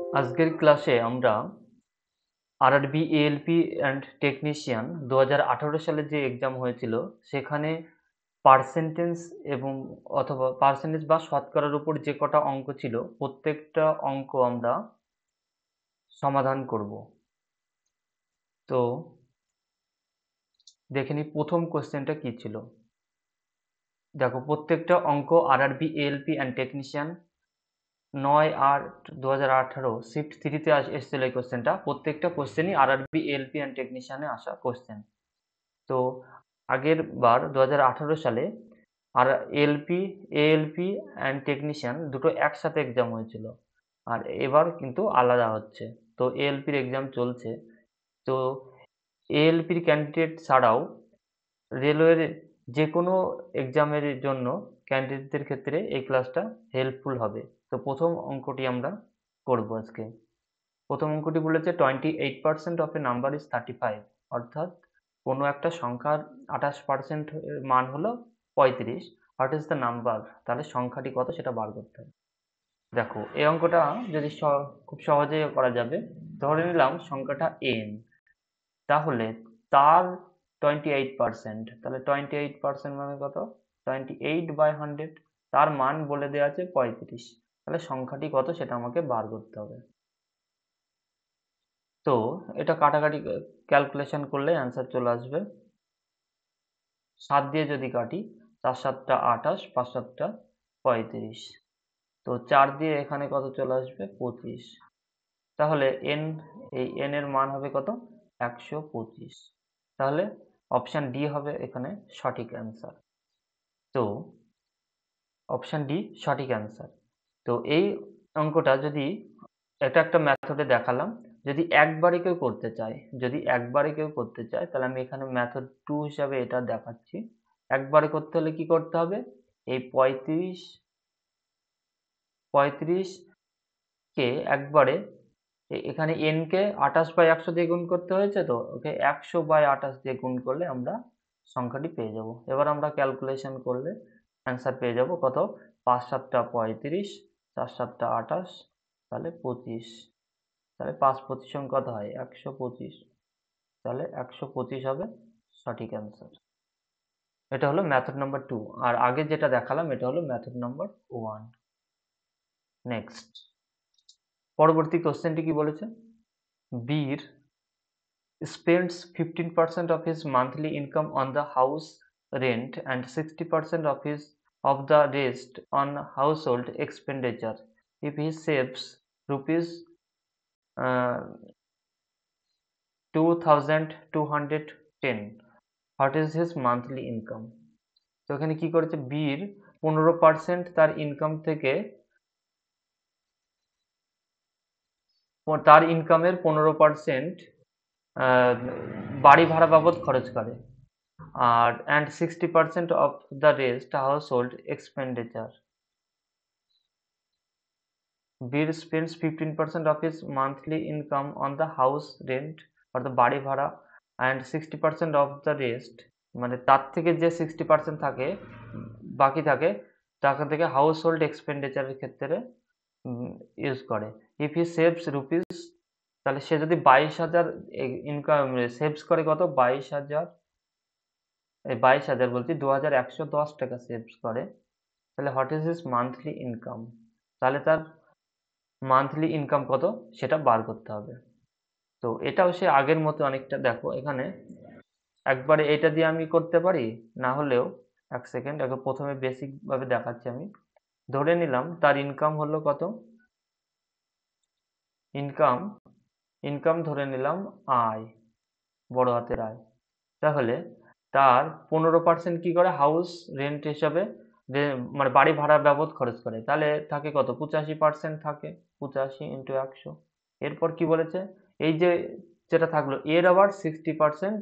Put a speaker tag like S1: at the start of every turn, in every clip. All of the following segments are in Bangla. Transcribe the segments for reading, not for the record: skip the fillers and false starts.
S1: আজকের ক্লাসে আমরা আরআরবি এএলপি অ্যান্ড টেকনিশিয়ান 2018 সালে যে এক্সাম হয়েছিল সেখানে পার্সেন্টেজ এবং অথবা পার্সেন্টেজ বা শতকরার উপর যে কটা অঙ্ক ছিল প্রত্যেকটা অঙ্ক আমরা সমাধান করব। তো দেখে নিই প্রথম কোশ্চেনটা কি ছিল। দেখো প্রত্যেকটা অঙ্ক RRB ALP and technician 9/8/2018 shift 3 তে এসেছিল এই কোশ্চেনটা। প্রত্যেকটা কোশ্চেনই আরআরবি এএলপি অ্যান্ড টেকনিশিয়ানে আসা কোশ্চেন। তো আগের বার 2018 সালে আর এএলপি অ্যান্ড টেকনিশিয়ান দুটো একসাথে এক্সাম হয়েছিল, আর এবার কিন্তু আলাদা হচ্ছে। তো এএলপির এক্সাম চলছে। তো এএলপির ক্যান্ডিডেট ছাড়াও রেলওয়ের যে কোনো এক্সামের জন্য ক্যান্ডিডেটদের ক্ষেত্রে এই ক্লাসটা হেল্পফুল হবে। তো প্রথম অঙ্কটি আমরা করব আজকে। প্রথম অঙ্কটি বলেছে 28% অফ এ নাম্বার ইজ 35, অর্থাৎ কোনো একটা সংখ্যার 28% এর মান হলো 35। What is the number? তাহলে সংখ্যাটি কত সেটা বার করতে হবে। দেখো এই অঙ্কটা যদি খুব সহজেই করা যাবে। ধরে নিলাম সংখ্যাটা n, তাহলে তার 28%, তাহলে 28% মানে কত? 28/100। তার মান বলে দেওয়া আছে 35। তাহলে সংখ্যাটি কত সেটা আমাকে বার করতে হবে। তো এটা কাটাকাটি ক্যালকুলেশন করলে অ্যান্সার চলে আসবে। 7 দিয়ে যদি কাটি, 4 7 28, 5 7 35। তো 4 দিয়ে এখানে কত চলে আসবে? 25। তাহলে এই n এর মান হবে কত? 125। তাহলে অপশন ডি হবে এখানে সঠিক অ্যান্সার। তো অপশন ডি সঠিক অ্যান্সার। তো এই অঙ্কটা যদি এটা একটা মেথডে দেখালাম। যদি একবারে কেউ করতে চায়, তাহলে আমি এখানে মেথড 2 হিসাবে এটা দেখাচ্ছি। একবারে করতে হলে কি করতে হবে? এই 35 কে একবারে এখানে n কে 28/100 দিয়ে গুণ করতে হয়েছে, তো ওকে 100/28 দিয়ে গুণ করলে আমরা সংখ্যাটি পেয়ে যাব। এবার আমরা ক্যালকুলেশন করলে অ্যান্সার পেয়ে যাব কত? 5 7 35, 4 7 28, তাহলে 25। তাহলে 5 25 কত হয়? 125। তাহলে 125 হবে সঠিক অ্যান্সার। এটা হলো মেথড নাম্বার 2, আর আগে যেটা দেখালাম এটা হলো মেথড নাম্বার 1। নেক্সট পরবর্তী কোশ্চেনটি কি বলেছে? বীর spends 15% of his monthly income on the house rent and 60% of the rest on household expenditure. If he saves rupees 2210, what is his monthly income? তো এখানে কি করেছে? বীর 15% তার ইনকাম থেকে, তার ইনকামের 15% বাড়ি ভাড়া বাবদ খরচ করে, আর and 60% of the rest household expenditure. Beer spends 15% of his monthly income on the house rent or the বাড়ি ভাড়া, and 60% of the rest, মানে তার থেকে যে 60% থাকে বাকি থাকে, টাকা থেকে হাউস হোল্ড এক্সপেন্ডিচারের ক্ষেত্রে ইউজ করে। ইফ হি সেভস রুপিস, তাহলে সে যদি 22,000 ইনকাম সেভস করে, কত? 22,000, এই 22,000 বলছি 2,110 টাকা সেভস করে, তাহলে what is his monthly income? তাহলে তার মান্থলি ইনকাম কত সেটা বার করতে হবে। তো এটাও সে আগের মতো অনেকটা, দেখো এখানে একবারে এটা দিয়ে আমি করতে পারি, না হলেও এক সেকেন্ড আগে প্রথমে বেসিক ভাবে দেখাচ্ছি আমি। ধরে নিলাম তার ইনকাম হলো কত? ইনকাম ইনকাম ধরে নিলাম আয়, বড় হাতের আয়। তাহলে তার 15% কি করে? হাউস রেন্ট হিসাবে, মানে বাড়ি ভাড়া বাবদ খরচ করে, তাহলে থাকে কত? 85% থাকে। 85 ইন্টু 100। এরপর কি বলেছে? এই যে যেটা থাকলো এর আবার 60%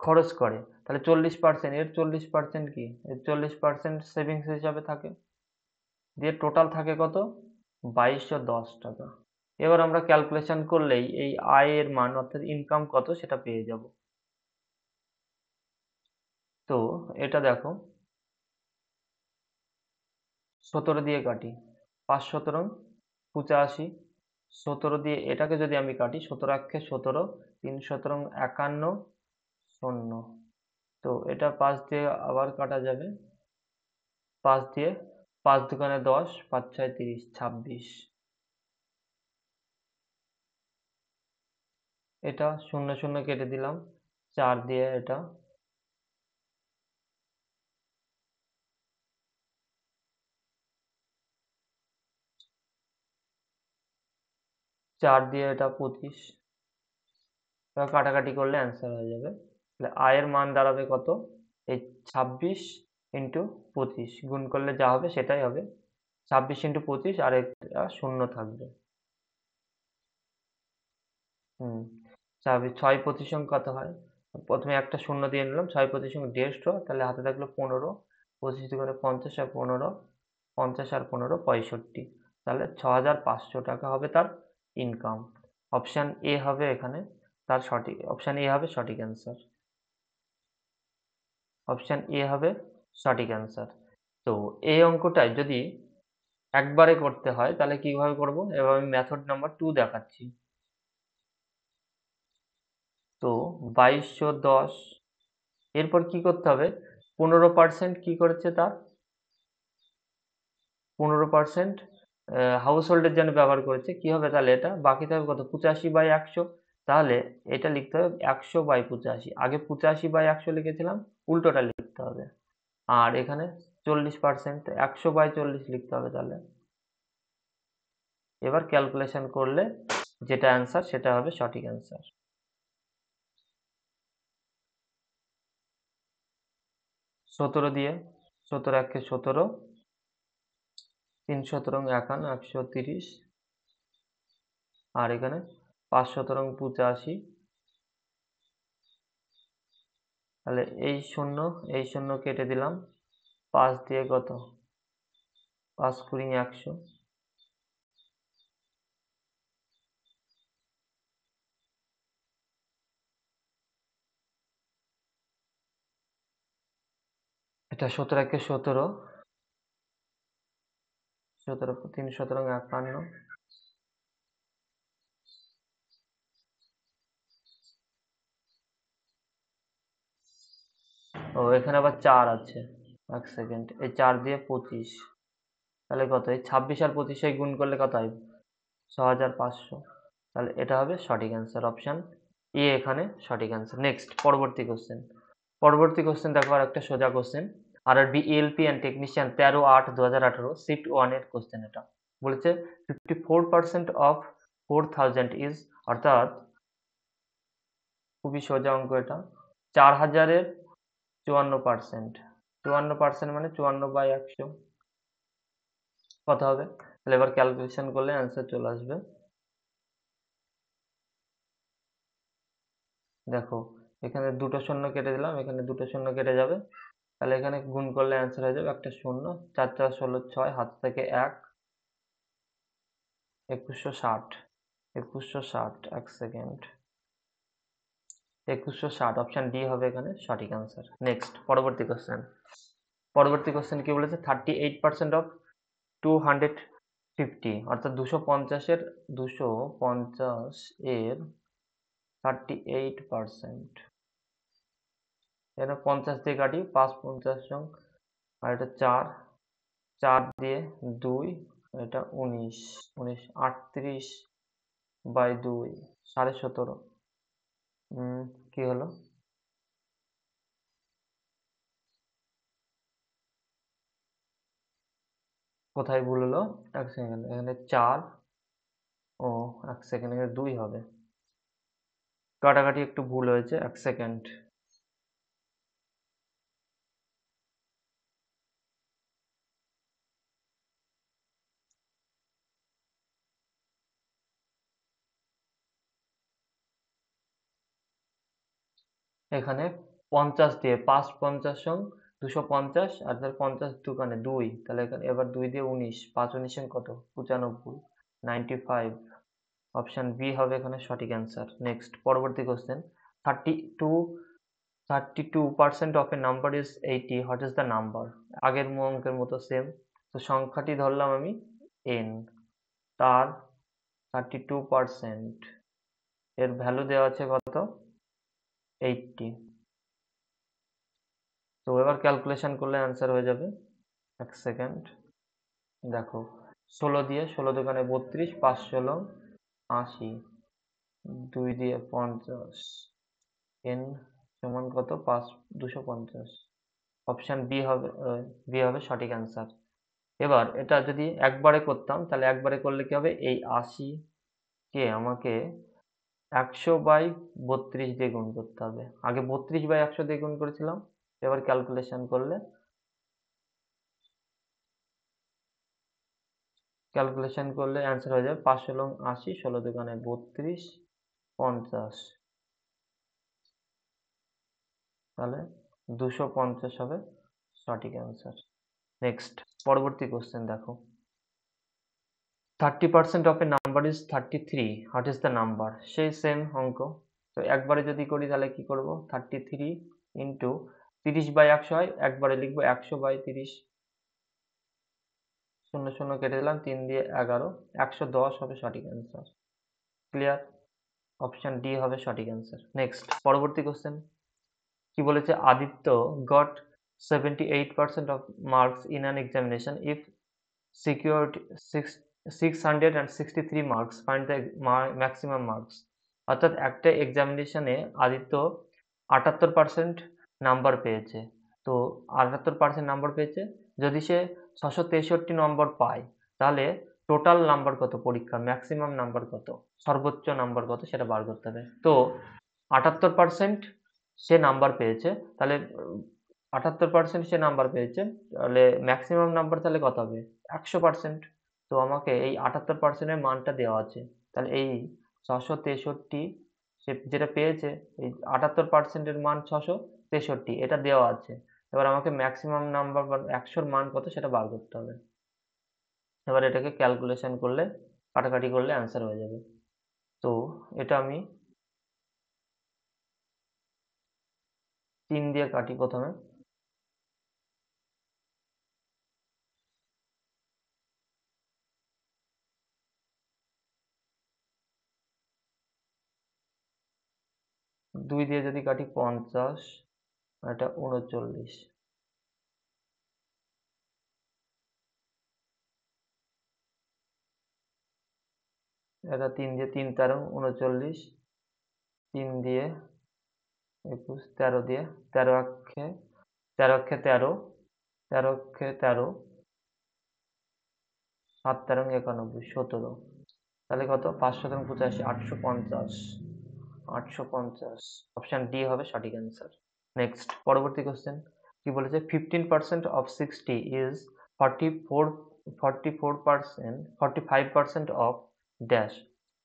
S1: খরচ করে, তাহলে 40%, এর 40% কি? এর 40% সেভিংস হিসাবে থাকে, দিয়ে টোটাল থাকে কত? 2210 টাকা। এবার আমরা ক্যালকুলেশন করলেই এই আয়ের মান অর্থাৎ ইনকাম কত সেটা পেয়ে যাব। তো এটা দেখো 17 দিয়ে কাটি, 5 17 85, 17 দিয়ে এটাকে যদি আমি কাটি, 17 একে 17, 3 17 51, 0। তো এটা 5 দিয়ে আবার কাটা যাবে, 5 দিয়ে, 5 দুগুণে 10, 5 6 30, 26। এটা 0 0 কেটে দিলাম, 4 দিয়ে এটা, 4 দিয়ে এটা 25। এবার কাটাকাটি করলে অ্যান্সার হয়ে যাবে। তাহলে আয়ের মান দাঁড়াবে কত? এই 26 ইন্টু 25 গুণ করলে যা হবে সেটাই হবে। 26 ইন্টু 25 আর একটা শূন্য থাকবে। হুম, 6 25 কত হয়? প্রথমে একটা শূন্য দিয়ে নিলাম, 6 25 150, তাহলে হাতে থাকলো 15, 25 দুগুণে 50 আর 15, 50 আর 15 65। তাহলে 6,500 টাকা হবে তার ইনকাম। অপশান এ হবে এখানে তার সঠিক, অপশান এ হবে সঠিক অ্যান্সার। অপশান এ হবে সঠিক অ্যান্সার। তো এই অঙ্কটায় যদি একবারে করতে হয় তাহলে কিভাবে করব? এবার আমি মেথড নাম্বার 2 দেখাচ্ছি। তো 2210, এরপর কি করতে হবে? 15% কি করেছে তার? 15% হাউস হোল্ডের জন্য ব্যবহার করেছে। কি হবে তাহলে এটা? বাকি থাকবে কত? 85/100। তাহলে এটা লিখতে হবে 100/85। আগে 85/100 লিখেছিলাম, উল্টোটা লিখতে হবে। আর এখানে 40%, 100/40 লিখতে হবে তাহলে। এবার ক্যালকুলেশন করলে যেটা অ্যান্সার সেটা হবে সঠিক অ্যান্সার। 17 দিয়ে, 17 একে 17, 3 17 51, 130, আর এখানে 5 17 85। তাহলে এই শূন্য কেটে দিলাম, 5 দিয়ে কত? 5 20 100। এটা 17 একে 17, 17 3 17 51। ও এখানে আবার 4 আছে, 1 সেকেন্ড। এই 4 দিয়ে 25, তাহলে কত? এই 26 আর 25 গুণ করলে কত হয়? 6,500। তাহলে এটা হবে সঠিক অ্যান্সার। অপশান এ এখানে সঠিক অ্যান্সার। নেক্সট পরবর্তী কোশ্চেন। পরবর্তী কোশ্চেন দেখো, আর একটা সোজা question. RRB ALP and technician 13/8/2018 shift 1 এর কোশ্চেন এটা। বলেছে 54% অফ 4000 ইজ, অর্থাৎ খুবই সোজা অঙ্ক এটা। 4000-এর 54%, 54% মানে 54/100 কত হবে? তাহলে এবার ক্যালকুলেশন করলে অ্যান্সার চলে আসবে। দেখো, এখানে দুটো শূন্য কেটে দিলাম, এখানে দুটো শূন্য কেটে যাবে, তাহলে এখানে গুণ করলে অ্যান্সার হয়ে যাবে একটা শূন্য, 4 4 16 6, হাত থেকে 1, 2160, 2160, 1 সেকেন্ড, 2160। অপশন ডি হবে এখানে সঠিক অ্যান্সার। নেক্সট পরবর্তী কোশ্চেন। পরবর্তী কোশ্চেন কি বলেছে? 38% অফ 250, অর্থাৎ 250 এর 38%। এখানে 50 দিয়ে কাটি, 5 50 জন, আর এটা 4, 4 দিয়ে 2, এটা 19, 38/2, 17.5। কি হলো? কোথায় ভুল হলো? 1 সেকেন্ড, এখানে 4, ও 1 সেকেন্ড, এখানে 2 হবে। কাটাকাটি একটু ভুল হয়েছে, 1 সেকেন্ড। এখানে 50 দিয়ে 5 50 জন, 250, আর ধর 50 দোকানে 2, তাহলে এখানে এবার 2 দিয়ে 19, 5 19 কত? 95, 95। অপশন বি হবে এখানে সঠিক অ্যান্সার। নেক্সট পরবর্তী question. 32% of A number is 80, what is the number? আগের অঙ্কের মতো সেম। তো সংখ্যাটি ধরলাম আমি এন, তার 32%, এর ভ্যালু দেওয়া আছে কত, 80। তো এবার ক্যালকুলেশন করলে অ্যান্সার হয়ে যাবে, এক সেকেন্ড দেখো, 16 দিয়ে 16 দোকানে 32, 5 16 80, 2 দিয়ে 50, n সমান কত, 250। অপশন বি হবে সঠিক অ্যান্সার। এবার এটা যদি একবারে করতাম, তাহলে একবারে করলে কি হবে, এই 80 কে আমাকে 100/32 দিয়ে গুণ করতে হবে। আগে 32/100 দিয়ে গুণ করেছিলাম, এবার ক্যালকুলেশন করলে অ্যান্সার হয়ে যাবে 5 ষোলো 80, 16 দোকানে 32, 50, তাহলে 250 হবে সঠিক অ্যান্সার। নেক্সট, পরবর্তী কোশ্চেন দেখো, 30% of a number is 33, what is the number? সেই সেম অঙ্ক। তো একবারে যদি করি তাহলে কি করব, 33 ইন্টু 30/100 হয়, একবারে লিখবো 100/30, 0 0 কেটে দিলাম, 3 দিয়ে 11, 110 হবে সঠিক অ্যান্সার। ক্লিয়ার? অপশন ডি হবে সঠিক অ্যান্সার। নেক্সট, পরবর্তী কোশ্চেন কি বলেছে, Aditya goat 78% of marks in an examination if secured 663 marks, find the maximum marks। অর্থাৎ একটা এক্সামিনেশনে আদিত্য 78% নাম্বার পেয়েছে। তো 78% নাম্বার পেয়েছে, যদি সে 663 নম্বর পায়, তাহলে টোটাল নাম্বার কত পরীক্ষা, ম্যাক্সিমাম নাম্বার কত, সর্বোচ্চ নাম্বার কত, সেটা বার করতে হবে। তো 78% সে নাম্বার পেয়েছে, তাহলে 78% সে নাম্বার পেয়েছে, তাহলে ম্যাক্সিমাম নাম্বার তাহলে কত হবে, 100%। তো আমাকে এই 78%-এর মানটা দেওয়া আছে, তাহলে এই 663 সে যেটা পেয়েছে, এই 78%-এর মান 663, এটা দেওয়া আছে। এবার আমাকে ম্যাক্সিমাম নাম্বার বা 100-র মান কত সেটা বার করতে হবে। এবার এটাকে ক্যালকুলেশন করলে, কাটাকাটি করলে অ্যান্সার হয়ে যাবে। তো এটা আমি 3 দিয়ে কাটি প্রথমে, 2 দিয়ে যদি কাটি 50, এটা 39, এটা 3 দিয়ে 3 13 39, 3 দিয়ে 21, 13 দিয়ে 13 অক্ষে 13 অক্ষে 13, 13 অক্ষে 13, 7 13 91, 17, তাহলে কত, 5 17 85, 850, 850, অপশন ডি হবে সঠিক অ্যান্সার। নেক্সট, পরবর্তী কোশ্চেন কি বলেছে, 15% of 60 is 45% of ড্যাশ।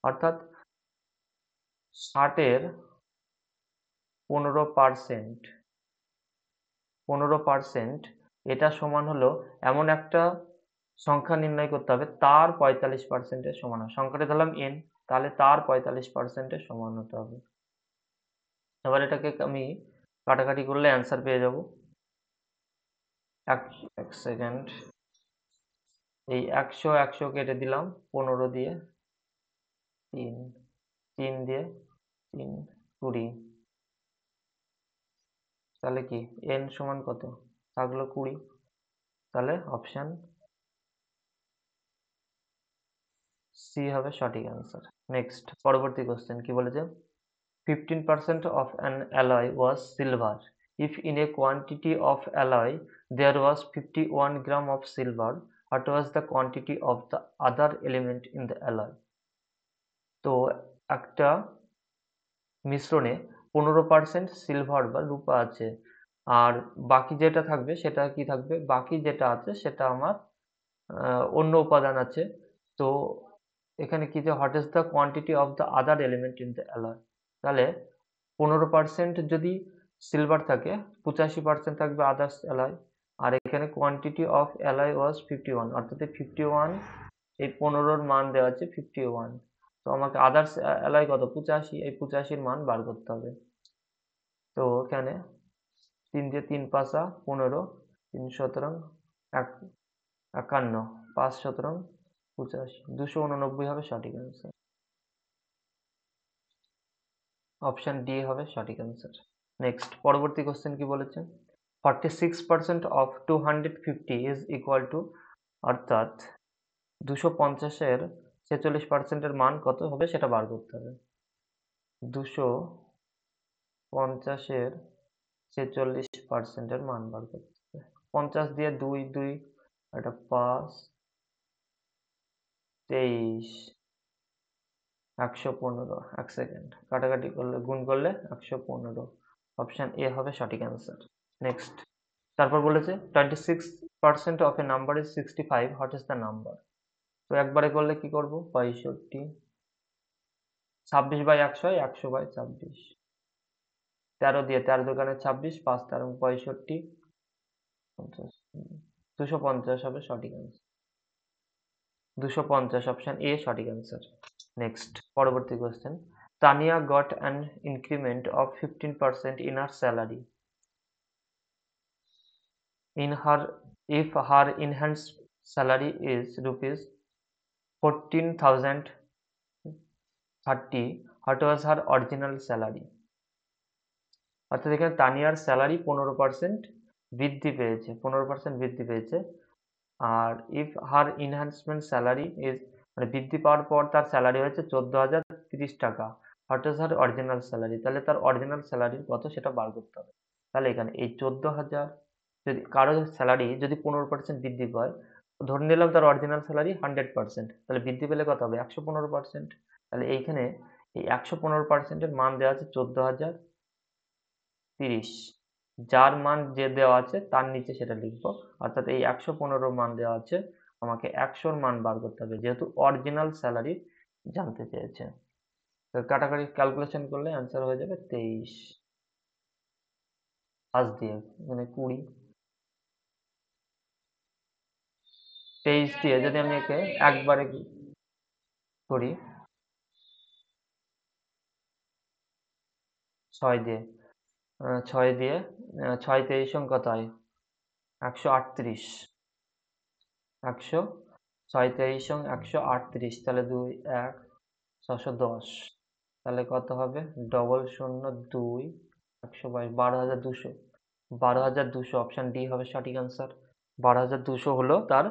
S1: অর্থাৎ 60-এর 15%, এটা সমান হলো, এমন একটা সংখ্যা নির্ণয় করতে হবে তার 45%-এর সমান হয়। সংখ্যাটা ধরলাম n, তাহলে তার 45%-এর সমান হতে হবে। এবার এটাকে আমি কাটাকাটি করলে অ্যান্সার পেয়ে যাব। এক সেকেন্ড, এই 100 100 কেটে দিলাম 15 দিয়ে, 3 3 দিয়ে 3 20, তাহলে কি n সমান কত, থাকলো 20, তাহলে অপশন সি হবে সঠিক অ্যান্সার। নেক্সট, পরবর্তী কোশ্চেন কি বলেছে, 15% of an alloy was silver if in a quantity of alloy there was 51 gram of silver, what was the quantity of the other element in the alloy? তো একটা মিশ্রণে 15% সিলভার বা রূপা আছে, আর বাকি যেটা থাকবে সেটা কি থাকবে, বাকি যেটা আছে সেটা আমার অন্য উপাদান আছে। তো এখানে কি যে, what is the quantity of the other element in the alloy, তাহলে 15% যদি সিলভার থাকে, 85% থাকবে আদার্স অ্যালয়, আর এখানে কোয়ান্টিটি অফ অ্যালয় ওয়াজ 51, অর্থাৎ 51, এই 15-র মান দেওয়া আছে 51, তো আমাকে আদার্স অ্যালয় কত, 85, এই 85-র মান বার করতে হবে। তো এখানে 3 দিয়ে 3 পাঁচা 15, 3 17 51, 5 17 85, 289 হবে সঠিক অ্যান্সার। অপশন ডি হবে সঠিক অ্যান্সার। নেক্সট পরবর্তী কোশ্চেন কি বলেছে? 46% অফ 250 ইজ ইকুয়াল টু, অর্থাৎ 250-এর 46%-এর মান কত হবে সেটা বার করতে হবে। 250-এর 46%-এর মান বার করতে হবে। 50 দিয়ে 2 2 এটা 5, 23, 115। এক সেকেন্ড, কাটাকাটি করলে গুণ করলে 115। অপশন এ হবে সঠিক অ্যান্সার। নেক্সট, তারপর বলেছে 26% of A number is 65, what is the number? তো একবারে করলে কি করব? 65, 26/100 হয়, 100/26। 13 দিয়ে 13 দোকানে 26, 5 13 65, 50, 250 হবে সঠিক অ্যান্সার। 250, অপশন এ সঠিক অ্যান্সার। নেক্সট পরবর্তী question, Tania got an increment of 15% in her salary. If her enhanced salary is rupees 14,030, what was her original salary? অর্থাৎ এখানে তানিয়ার স্যালারি 15% বৃদ্ধি পেয়েছে, 15% বৃদ্ধি পেয়েছে। আর if her enhancement salary is, মানে বৃদ্ধি পাওয়ার পর তার স্যালারি হয়েছে 14,030 টাকা। What is her original salary? তাহলে তার অরিজিনাল স্যালারি কত সেটা বার করতে হবে। তাহলে এখানে এই 14,000, যদি কারো স্যালারি যদি 15% বৃদ্ধি পায়, ধরে নিলাম তার অরিজিনাল স্যালারি 100%, তাহলে বৃদ্ধি পেলে কত হবে? 115%। তাহলে এইখানে এই 115%-এর মান দেওয়া আছে 14,030। যার মান যে দেওয়া আছে তার নিচে সেটা লিখবো। অর্থাৎ এই 115 মান দেওয়া আছে, আমাকে 100-র মান বার করতে হবে, যেহেতু অরিজিনাল স্যালারি জানতে চেয়েছে। তো কাটাকাটি ক্যালকুলেশন করলে অ্যান্সার হয়ে যাবে 23। 5 দিয়ে মানে 20, 23 দিয়ে যদি আমি একে একবারে করি, 6 দিয়ে, 6 দিয়ে 6 23 কত হয়? 138। 100, 6 23 138, তাহলে 2 1 610। তাহলে কত হবে? 0002 122, 12,200। 12,200, অপশন ডি হবে সঠিক অ্যান্সার। 12,200 হলো তার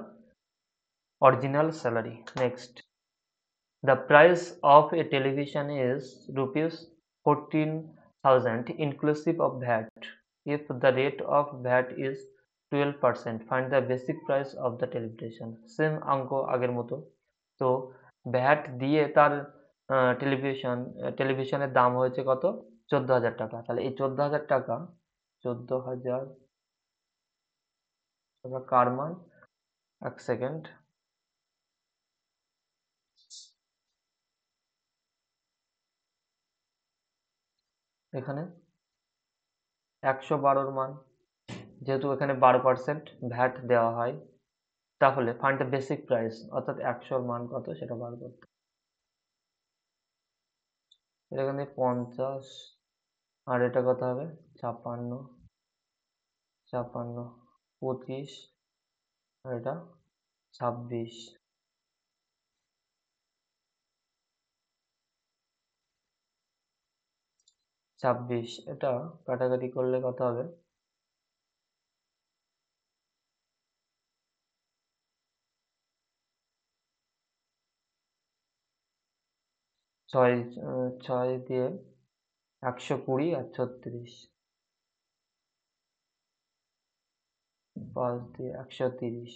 S1: original salary. Next, the price of a television is rupees 14,000 inclusive of VAT. If the rate of VAT is 12%, find the basic price of the television. Same অঙ্ক আগের মতো। তো ভ্যাট দিয়ে তার টেলিভিশনের দাম হয়েছে কত? 14,000 টাকা। তাহলে এই 14,000 টাকা, 14,000 টাকা কার মান? এক সেকেন্ড, এখানে 112-র মান, যেহেতু এখানে 12% ভ্যাট দেওয়া হয়, তাহলে ফাইন্ড দ্য বেসিক প্রাইস, অর্থাৎ 100-র মান কত সেটা বার করতে। এখানে 50, আর এটা কত হবে? 56, 25, আর এটা 26, 26। এটা কাটাকাটি করলে কত হবে? 6 6 দিয়ে 120 আর 36, 5 দিয়ে 130।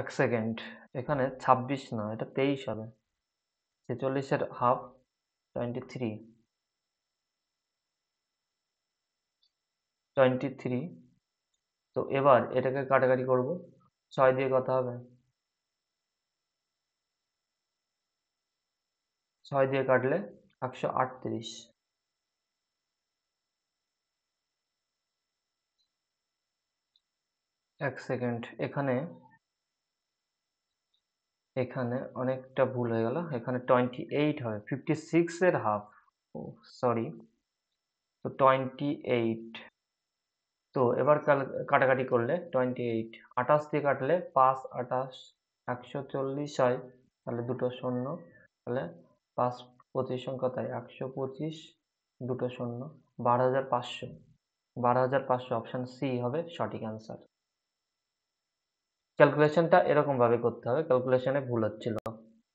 S1: এক সেকেন্ড, এখানে 26 না, এটা 23 হবে। 46-এর হাফ 23, 23। তো এবার এটাকে কাটাকাটি করব, 6 দিয়ে কত হবে? 6 দিয়ে কাটলে 138। এক সেকেন্ড, এখানে অনেকটা ভুল হয়ে গেল, এখানে 28 হবে, 56-এর হাফ। ও সরি, তো 28। তো এবার কাটাকাটি করলে 28, 28 দিয়ে কাটলে 5 28 140 হয়, তাহলে দুটো শূন্য, তাহলে 5 25 কত হয় 125, দুটো শূন্য, 12,500। 12,500 অপশন সি হবে সঠিক অ্যান্সার। ক্যালকুলেশনটা এরকম ভাবে করতে হবে, ক্যালকুলেশনে ভুল হচ্ছিল।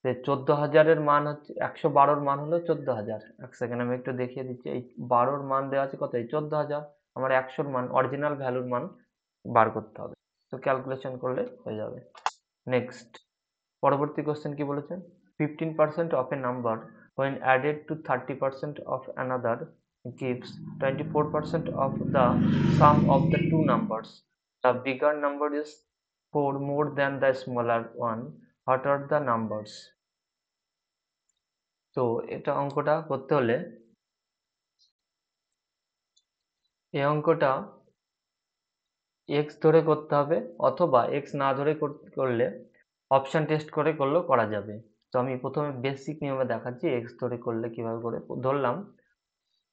S1: যে 14,000-এর মান হচ্ছে 112-র মান হলো 14,000। এক সেকেন্ড আমি একটু দেখিয়ে দিচ্ছি। এই 12-র মান দেওয়া আছে কত, এই 14,000। আমার 100-র মান, অরিজিনাল ভ্যালুর মান বার করতে হবে। তো ক্যালকুলেশন করলে হয়ে যাবে। নেক্সট, পরবর্তী কোশ্চেন কি বলেছে? 15% of a number when added to 30% of another gives 24% of the sum of the two numbers. The bigger number is 4 more than the smaller one. What are the numbers? তো এটা অঙ্কটা করতে হলে এই অঙ্কটা x ধরে করতে হবে, অথবা x না ধরে করলে অপশন টেস্ট করে করলেও করা যাবে। তো আমি প্রথমে বেসিক নিয়মে দেখাচ্ছি x ধরে করলে কিভাবে করে। ধরলাম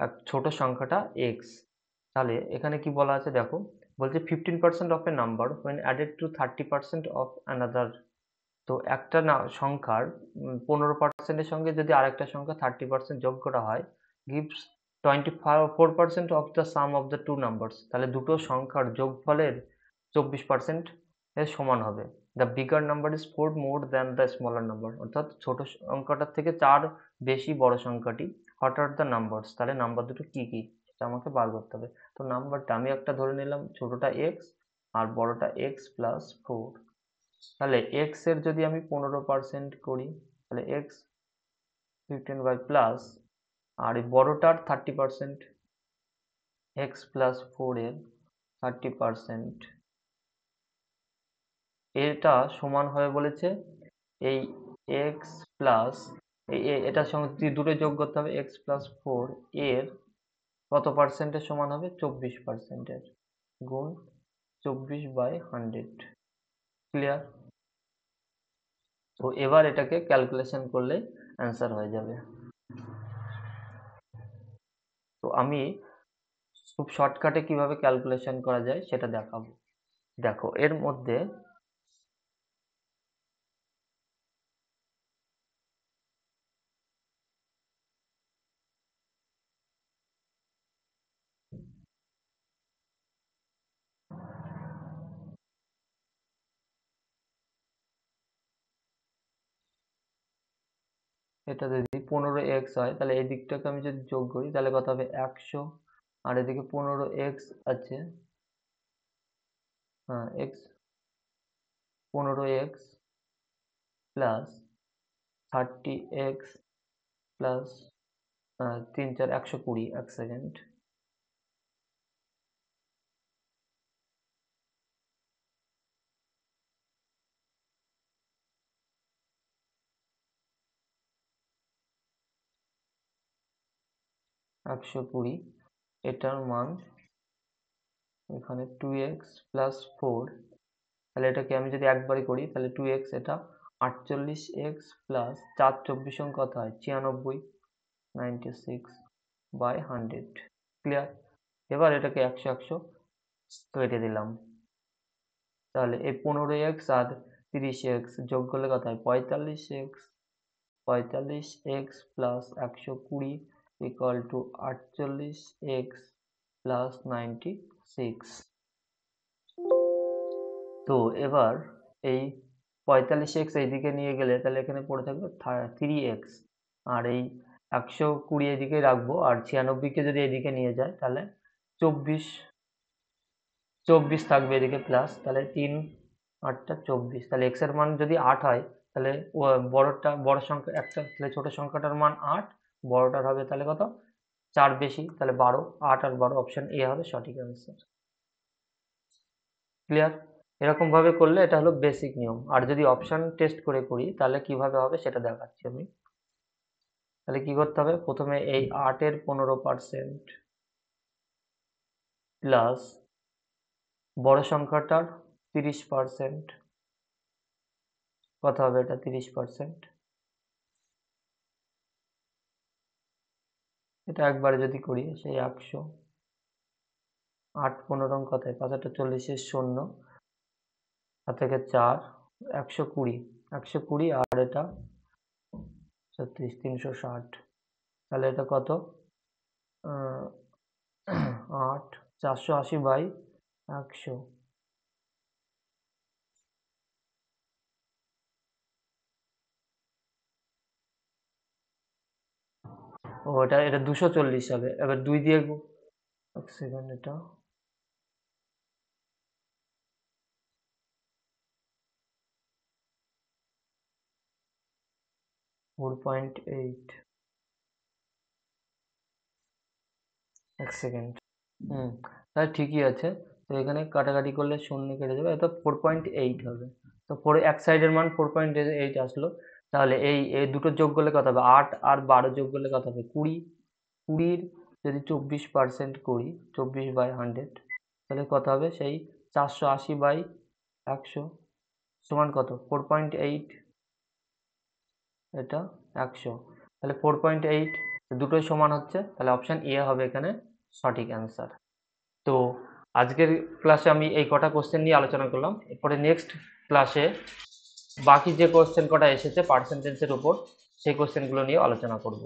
S1: এক ছোট সংখ্যাটা x, তাহলে এখানে কি বলা আছে দেখো, বলছে 15% of a number when added to 30% of another। তো একটা না সংখ্যার 15%-এর সঙ্গে যদি আরেকটা সংখ্যা 30% যোগ করা হয়, gives 24% of the sum of the two numbers। তাহলে দুটো সংখ্যার যোগফলের 24% এর সমান হবে। The bigger number is 4 more than the smaller number। অর্থাৎ ছোট সংখ্যাটার থেকে 4 বেশি বড় সংখ্যাটি। What are the numbers? তাহলে নাম্বার দুটো কি কি সেটা আমাকে বার করতে হবে। তো নাম্বারটা আমি একটা ধরে নিলাম, ছোটটা x আর বড়টা x plus 4। তাহলে x এর যদি আমি 15% করি, তাহলে x 15 বাই প্লাস, আর এই বড়টার 30%, x প্লাস 4 এর 30%, এটা সমান হবে বলেছে এই x প্লাস এটার সঙ্গে দুটো যোগ করতে হবে, x প্লাস 4 এর কত পার্সেন্টের সমান হবে, 24%-এর, গুণ 24/100। ক্লিয়ার? তো এবার এটাকে ক্যালকুলেশন করলে অ্যান্সার হয়ে যাবে। তো আমি খুব শর্টকাটে কিভাবে ক্যালকুলেশন করা যায় সেটা দেখাবো। দেখো এর মধ্যে এটা যদি 15x হয়, তাহলে এই দিকটাকে আমি যদি যোগ করি তাহলে কত হবে 100, আর এদিকে 15x আছে, হ্যাঁ x 15x plus 30x plus 3 4 120। এক সেকেন্ড, একশো কুড়ি, এটার মান এখানে 2x প্লাস 4। তাহলে এটাকে আমি যদি একবারই করি তাহলে 2x, এটা 48x প্লাস 4 24 কত হয় 96, 96/100। ক্লিয়ার? এবার এটাকে 100 100 কেটে দিলাম, তাহলে এই 15x আর 30x যোগ করলে কত হয় 45x, 45x plus 120 equal to 48x plus 96। তো এবার এই 45x এইদিকে নিয়ে গেলে তাহলে এখানে পড়ে থাকবে 3x, আর এই 120 এদিকে রাখবো, আর 96কে যদি এদিকে নিয়ে যায় তাহলে 24 24 থাকবে এদিকে প্লাস, তাহলে 3 8 24। তাহলে x এর মান যদি 8 হয়, তাহলে বড় সংখ্যা একটা, তাহলে ছোট সংখ্যাটার মান 8, বড়টার হবে তাহলে কত 4 বেশি, তাহলে 12। 8 আর 12 অপশন এ হবে সঠিক অ্যান্সার। ক্লিয়ার? এরকম ভাবে করলে এটা হলো বেসিক নিয়ম। আর যদি অপশন টেস্ট করে করি তাহলে কিভাবে হবে সেটা দেখাচ্ছি আমি। তাহলে কি করতে হবে, প্রথমে এই 8 এর 15% প্লাস বড় সংখ্যাটার 30%, কত হবে এটা 30%, এটা একবারে যদি করি সেই 100, 8 15 কথায় 5 8 40 শূন্য, 4 থেকে 4, 120, 120 আর এটা 36, 360, তাহলে এটা কত? 8, 480 বাই 100। ও এটা 240 হবে। এবার 2 দিয়ে এক সেকেন্ড, এটা 4.8, এক সেকেন্ড। তাহলে ঠিকই আছে। তো এখানে কাটাকাটি করলে শূন্য কেটে যাবে, এটা 4.8 হবে। তো এক সাইডের মান 4.8 আসলো। তাহলে এই দুটো যোগ করলে কত হবে? 8 আর 12 যোগ করলে কত হবে? 20। 20-র যদি 24% করি, 24/100, তাহলে কত হবে? সেই 480/100 সমান কত? 4.8, এটা 100। তাহলে 4.8 দুটোই সমান হচ্ছে, তাহলে অপশন এ হবে এখানে সঠিক অ্যান্সার। তো আজকের ক্লাসে আমি এই কটা কোশ্চেন নিয়ে আলোচনা করলাম। এরপরে নেক্সট ক্লাসে বাকি যে কোশ্চেন কটা এসেছে পার্সেন্টেজের উপর, সেই কোশ্চেনগুলো নিয়ে আলোচনা করব।